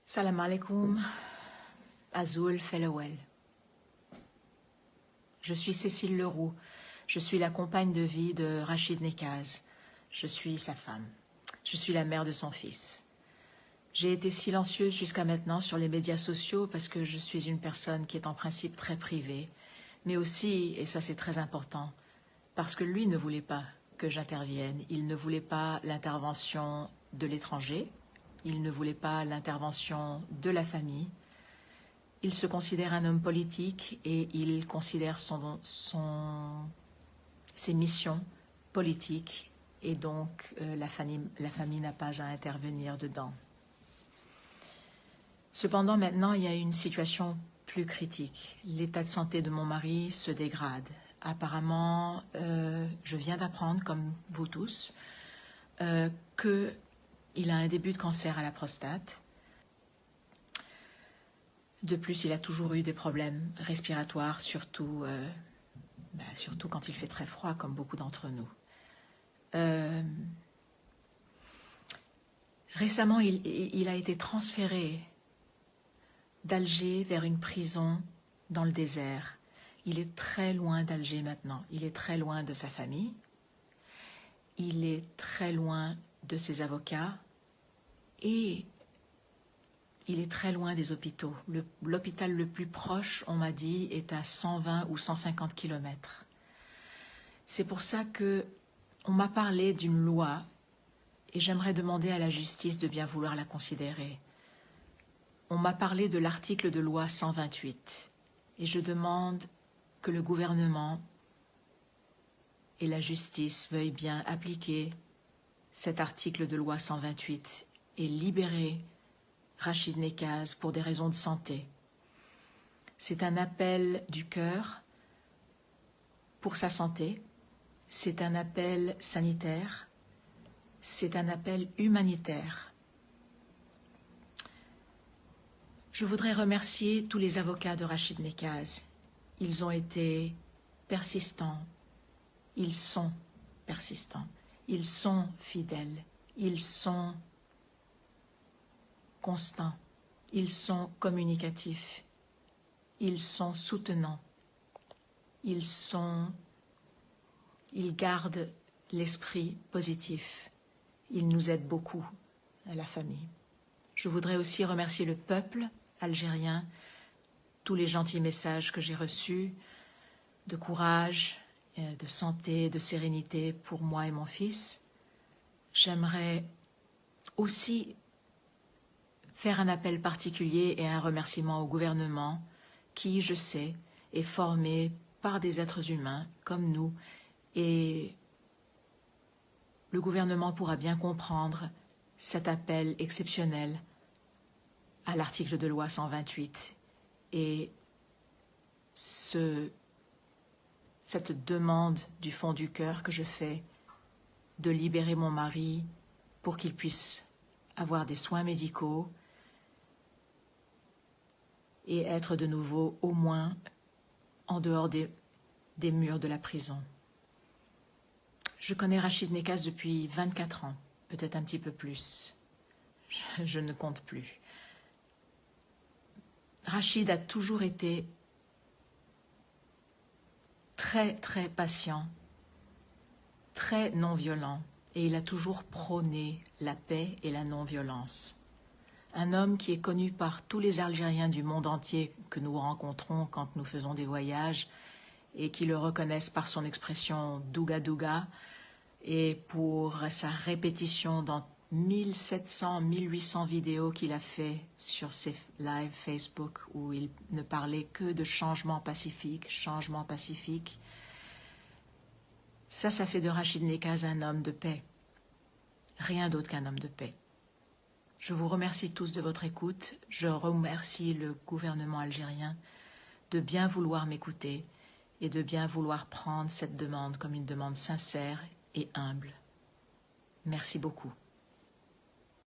Salam alaikum, Azul Fellowell. Je suis Cécile Leroux, je suis la compagne de vie de Rachid Nekaz. Je suis sa femme, je suis la mère de son fils. J'ai été silencieuse jusqu'à maintenant sur les médias sociaux parce que je suis une personne qui est en principe très privée, mais aussi, et ça c'est très important, parce que lui ne voulait pas que j'intervienne, il ne voulait pas l'intervention de l'étranger, il ne voulait pas l'intervention de la famille. Il se considère un homme politique et il considère ses missions politiques et donc la famille n'a pas à intervenir dedans. Cependant, maintenant, il y a une situation plus critique. L'état de santé de mon mari se dégrade. Apparemment, je viens d'apprendre, comme vous tous, qu'il a un début de cancer à la prostate. De plus, il a toujours eu des problèmes respiratoires, surtout quand il fait très froid, comme beaucoup d'entre nous. Récemment, il a été transféré d'Alger vers une prison dans le désert. Il est très loin d'Alger maintenant. Il est très loin de sa famille. Il est très loin de ses avocats. Et il est très loin des hôpitaux. L'hôpital le plus proche, on m'a dit, est à 120 ou 150 km. C'est pour ça qu'on m'a parlé d'une loi et j'aimerais demander à la justice de bien vouloir la considérer. On m'a parlé de l'article de loi 128 et je demande que le gouvernement et la justice veuillent bien appliquer cet article de loi 128 et libérer Rachid Nekaz pour des raisons de santé. C'est un appel du cœur pour sa santé, c'est un appel sanitaire, c'est un appel humanitaire. Je voudrais remercier tous les avocats de Rachid Nekaz. Ils ont été persistants, ils sont persistants, ils sont fidèles, ils sont constants, ils sont communicatifs, ils sont soutenants, ils gardent l'esprit positif, ils nous aident beaucoup à la famille. Je voudrais aussi remercier le peuple algérien, tous les gentils messages que j'ai reçus, de courage, de santé, de sérénité pour moi et mon fils. J'aimerais aussi faire un appel particulier et un remerciement au gouvernement qui, je sais, est formé par des êtres humains comme nous et le gouvernement pourra bien comprendre cet appel exceptionnel à l'article de loi 128 et cette demande du fond du cœur que je fais de libérer mon mari pour qu'il puisse avoir des soins médicaux et être de nouveau au moins en dehors des murs de la prison. Je connais Rachid Nekaz depuis 24 ans, peut-être un petit peu plus. Je ne compte plus. Rachid a toujours été très, très patient, très non-violent, et il a toujours prôné la paix et la non-violence. Un homme qui est connu par tous les Algériens du monde entier que nous rencontrons quand nous faisons des voyages et qui le reconnaissent par son expression « douga douga » et pour sa répétition dans 1700, 1800 vidéos qu'il a fait sur ses lives Facebook où il ne parlait que de changement pacifique, changement pacifique. Ça fait de Rachid Nekaz un homme de paix. Rien d'autre qu'un homme de paix. Je vous remercie tous de votre écoute. Je remercie le gouvernement algérien de bien vouloir m'écouter et de bien vouloir prendre cette demande comme une demande sincère et humble. Merci beaucoup.